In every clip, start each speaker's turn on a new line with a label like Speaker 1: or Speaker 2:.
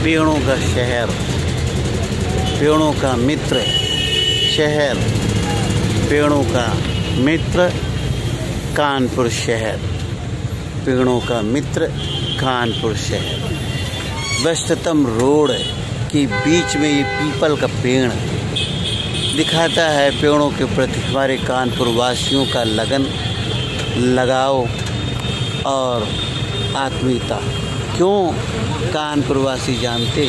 Speaker 1: पेड़ों का शहर, पेड़ों का मित्र शहर, पेड़ों का मित्र कानपुर शहर, पेड़ों का मित्र कानपुर शहर। व्यस्ततम रोड के बीच में ये पीपल का पेड़ दिखाता है पेड़ों के प्रति हमारे कानपुर वासियों का लगन, लगाव और आत्मीयता। क्यों कानपुर वासी जानते,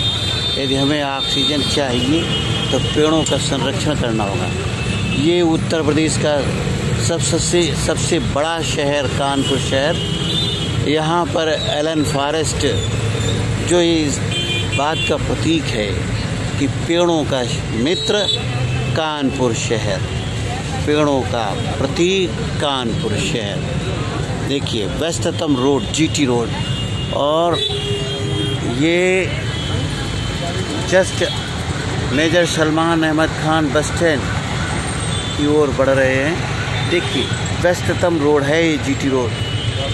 Speaker 1: यदि हमें ऑक्सीजन चाहिए तो पेड़ों का संरक्षण करना होगा। ये उत्तर प्रदेश का सबसे बड़ा शहर कानपुर शहर। यहाँ पर एलन फॉरेस्ट जो इस बात का प्रतीक है कि पेड़ों का मित्र कानपुर शहर, पेड़ों का प्रतीक कानपुर शहर। देखिए व्यस्ततम रोड जीटी रोड, और ये just major Salman Ahmad Khan bus stand की ओर बढ़ रहे हैं। देखिए व्यस्ततम रोड है ये जीटी रोड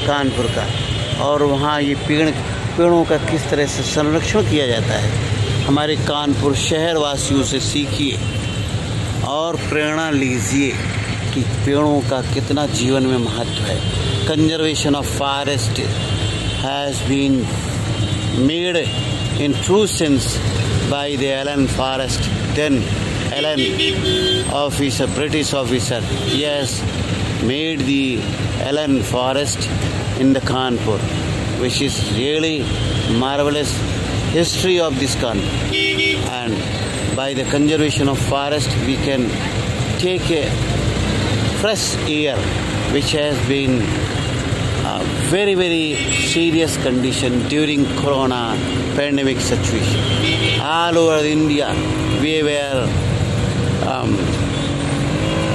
Speaker 1: कानपुर का, और वहाँ ये पेड़ों का किस तरह से संरक्षण किया जाता है। हमारे कानपुर शहर वासियों से सीखिए और प्रेरणा लीजिए कि पेड़ों का कितना जीवन में महत्व है। Conservation of forest has been made in true sense by the Allen Forest, then Allen officer, British officer, yes, made the Allen Forest in the Kanpur, which is really marvelous history of this country. And by the conservation of forest, we can take a fresh air, which has been very, very serious condition during corona pandemic situation. All over India, we were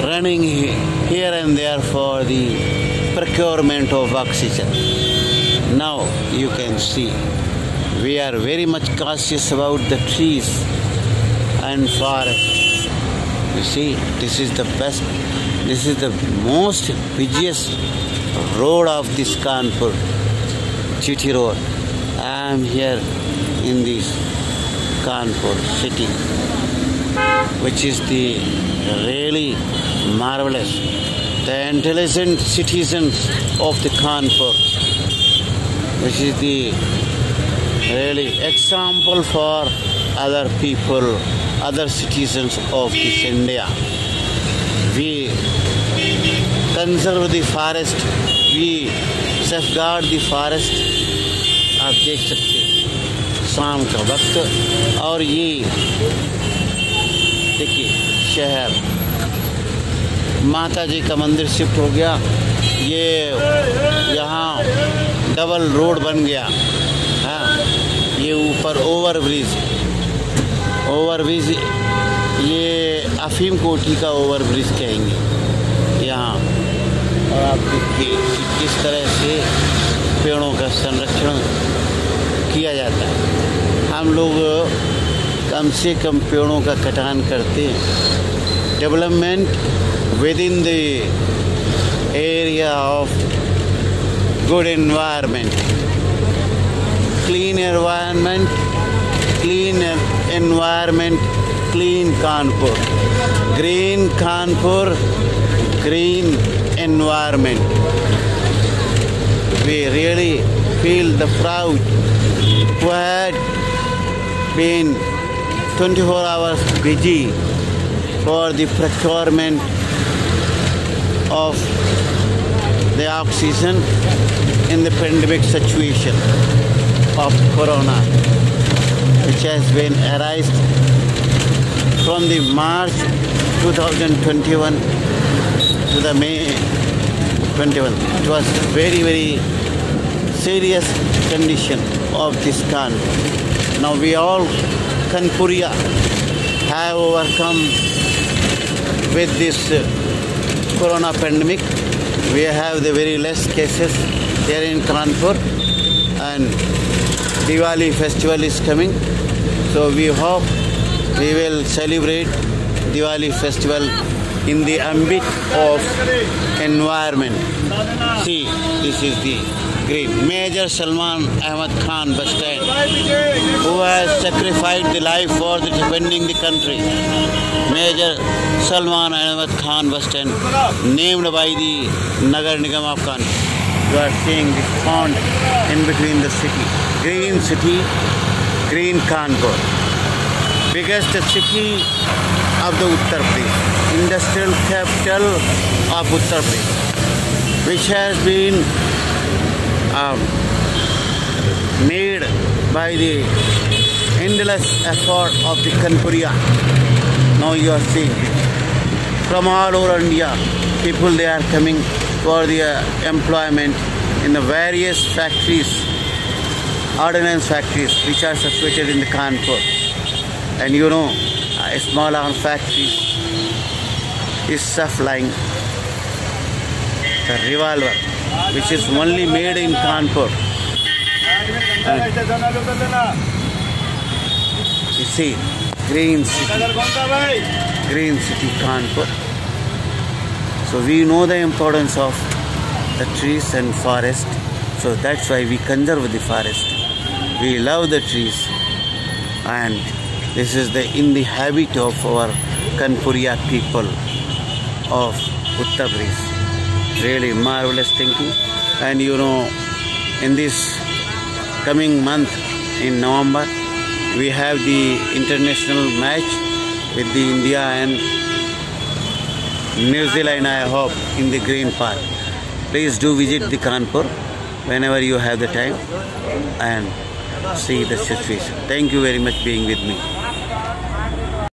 Speaker 1: running here and there for the procurement of oxygen. Now you can see we are very much cautious about the trees and forests. You see, this is the best, this is the most busiest road of this Kanpur, GT road. I am here in this Kanpur city, which is the really marvelous, the intelligent citizens of the Kanpur, which is the really example for other people, other citizens of this India. We conserve the forest, we safeguard the forest. आप देख सकते हैं शाम का वक्त, और ये देखिए शहर, माता जी का मंदिर शिफ्ट हो गया, ये यहाँ डबल रोड बन गया। हाँ, ये ऊपर ओवरब्रिज, ये अफीम कोठी का ओवरब्रिज कहेंगे यहाँ। और आप देखिए किस तरह से पेड़ों का संरक्षण किया जाता है। हम लोग कम से कम पेड़ों का कटान करते हैं। Development with in the area of good environment, clean environment, clean Kanpur, green Kanpur, green environment. We really feel the proud who had been 24 hours busy for the procurement of the oxygen in the pandemic situation of corona, which has been arised from the March 2021 to the May 21. It was very, very serious condition of this country. Now we all Kanpuria have overcome with this corona pandemic. We have the very less cases here in Kanpur, and Diwali festival is coming. So we hope we will celebrate Diwali festival in the ambit of environment. See, this is the green. Major Salman Ahmad Khan bus stand, who has sacrificed the life for defending the country. Major Salman Ahmad Khan bus stand, named by the Nagar Nigam of Kanpur. You are seeing this pond in between the city. Green Kanpur. Biggest city of the Uttar Pradesh, industrial capital of Uttar Pradesh, which has been made by the endless effort of the Kanpuriya. Now you are seeing from all over India, people they are coming for their employment in the various factories, ordnance factories, which are situated in the Kanpur. And you know, a small arms factory is supplying the revolver, which is only made in Kanpur. You see, green city Kanpur. So we know the importance of the trees and forest. So that's why we conserve the forest. We love the trees, and this is in the habit of our Kanpuriya people of Uttar Pradesh. Really marvelous thinking. And you know, in this coming month in November, we have the international match with the India and New Zealand, I hope, in the Green Park. Please do visit the Kanpur whenever you have the time and see the situation. Thank you very much being with me.